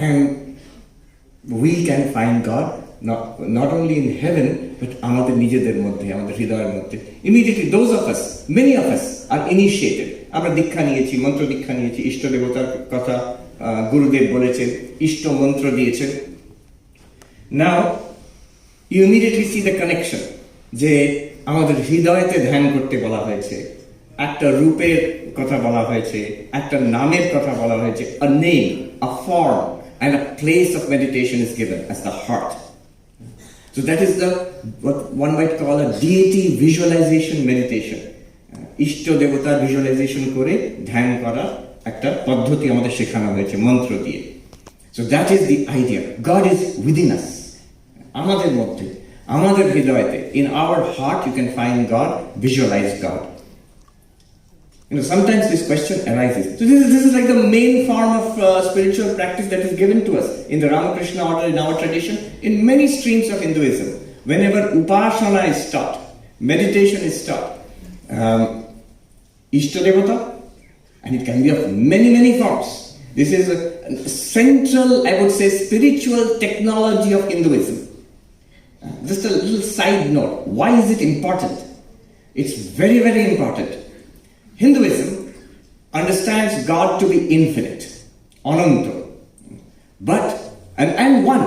and we can find God not only in heaven but আমাদের নিজেদের মধ্যে, আমাদের হৃদয়ের মধ্যে। Immediately those of us, many of us are initiated. আমরা দীক্ষা নিয়েছি, মন্ত্র দীক্ষা নিয়েছি, ইষ্ট দেবতার কথা গুরুদেব বলেছেন, ইষ্ট মন্ত্র দিয়েছেন। Now you immediately see the connection, যে আমাদের হৃদয়তে ধ্যান করতে বলা হয়েছে, একটা রূপের কথা বলা হয়েছে, একটা নামের কথা বলা হয়েছে, a name, a form and a place of meditation is given as the heart. So that is what one might call a deity visualization meditation. ইষ্ট দেবতার ভিজুয়ালাইজেশন করে ধ্যান করা একটা পদ্ধতি আমাদের শেখানো হয়েছে মন্ত্র দিয়ে। So that is the idea. God is within us. আমাদের মধ্যে, আমাদের হৃদয়তে, in our heart you can find God, visualize God. Sometimes this question arises. So this is like the main form of spiritual practice that is given to us in the Ramakrishna order, in our tradition, in many streams of Hinduism. Whenever upasana is taught, meditation is taught, Ishta Devata, and it can be of many forms. This is a central, I would say, spiritual technology of Hinduism. Just a little side note. Why is it important? It's very important. Hinduism understands God to be infinite, ananta, but and one.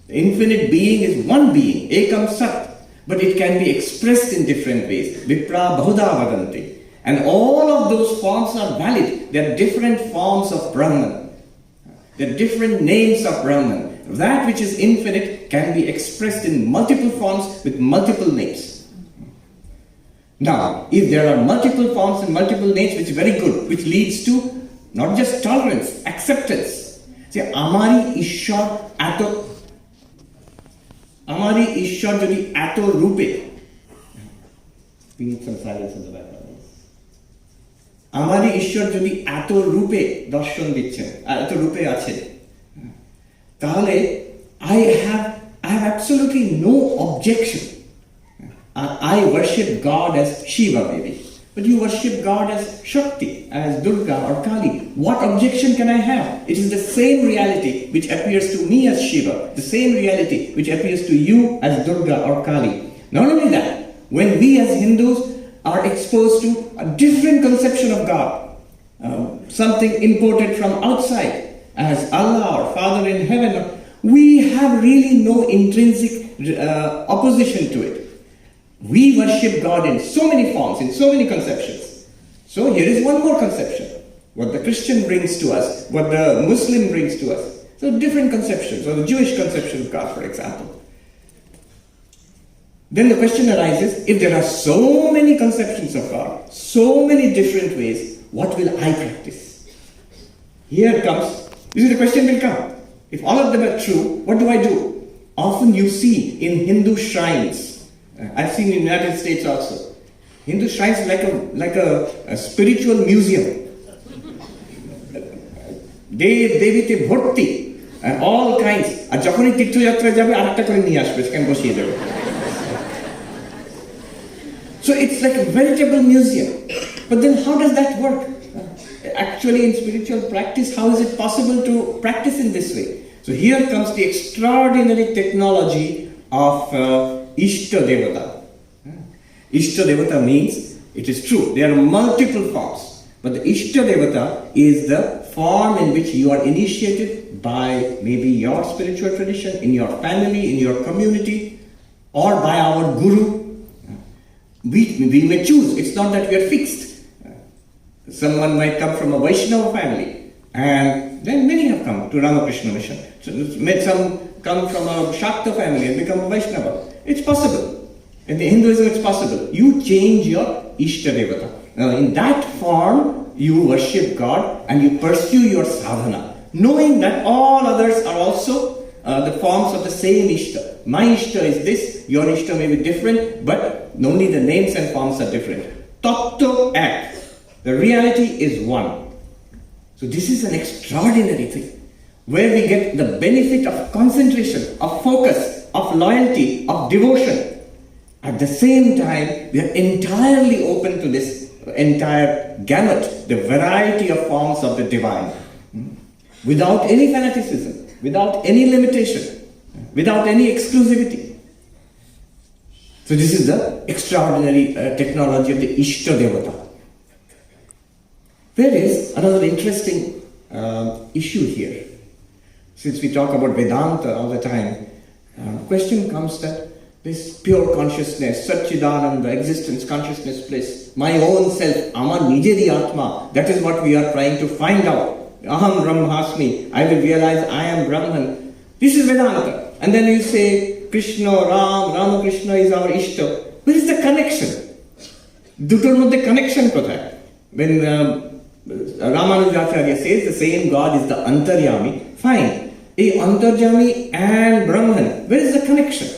The infinite being is one being, ekam sat, but it can be expressed in different ways. Vipra bahuda vadanti. And all of those forms are valid. They are different forms of Brahman. They are different names of Brahman. That which is infinite can be expressed in multiple forms with multiple names. Now, if there are multiple forms and multiple names, which is very good, which leads to not just tolerance, acceptance. See, Amari Ishwar jodi ato rupe. We need some silence in the background. Amari Ishwar jodi ato rupe darshan dicchen, ato rupe ache, tahole I have absolutely no objection. I worship God as Shiva maybe, but you worship God as Shakti, as Durga or Kali. What objection can I have? It is the same reality which appears to me as Shiva, the same reality which appears to you as Durga or Kali. Not only that, when we as Hindus are exposed to a different conception of God, something imported from outside as Allah or Father in heaven, we have really no intrinsic opposition to it. We worship God in so many forms, in so many conceptions. So here is one more conception. What the Christian brings to us, what the Muslim brings to us. So different conceptions, or the Jewish conception of God, for example. Then the question arises, if there are so many conceptions of God, so many different ways, what will I practice? Here comes, you see the question will come. If all of them are true, what do I do? Often you see in Hindu shrines, I've seen in the United States also, Hindu shrines like a spiritual museum. Devite bhorti and all kinds. Ar jokhonই তীর্থযাত্রা যাবে আরেকটা করে নিয়ে আসবে, সেখানে বসিয়ে দেবে। So it's like a veritable museum. But then how does that work? Actually in spiritual practice, how is it possible to practice in this way? So here comes the extraordinary technology of Ishta Devata. Ishta Devata means, it is true, there are multiple forms, but the Ishta Devata is the form in which you are initiated by maybe your spiritual tradition, in your family, in your community, or by our guru. We may choose, it's not that we are fixed. Someone might come from a Vaishnava family, and then many have come to Ramakrishna mission. So some come from a Shakta family and become a Vaishnava. It's possible. In the Hinduism, it's possible. You change your Ishta Devata. Now, in that form, you worship God and you pursue your sadhana, knowing that all others are also the forms of the same Ishta. My Ishta is this, your Ishta may be different, but only the names and forms are different. Tattva act. The reality is one. So this is an extraordinary thing, where we get the benefit of concentration, of focus, of loyalty, of devotion. At the same time, we are entirely open to this entire gamut, the variety of forms of the divine. without any fanaticism, without any limitation, without any exclusivity. So this is the extraordinary technology of the Ishta Devata. There is another interesting issue here. Since we talk about Vedanta all the time, question comes that this pure consciousness, Satchidananda, existence, consciousness, bliss, my own self, Amar Nijeri Atma, that is what we are trying to find out. Aham Brahmasmi, I will realize I am Brahman. This is Vedanta. And then you say, Krishna, Ramakrishna is our Ishta. Where is the connection? Dutor moddhe connection kothay? When Ramanujacharya says the same God is the Antaryami, fine. A Antaryami and Brahman, where is the connection?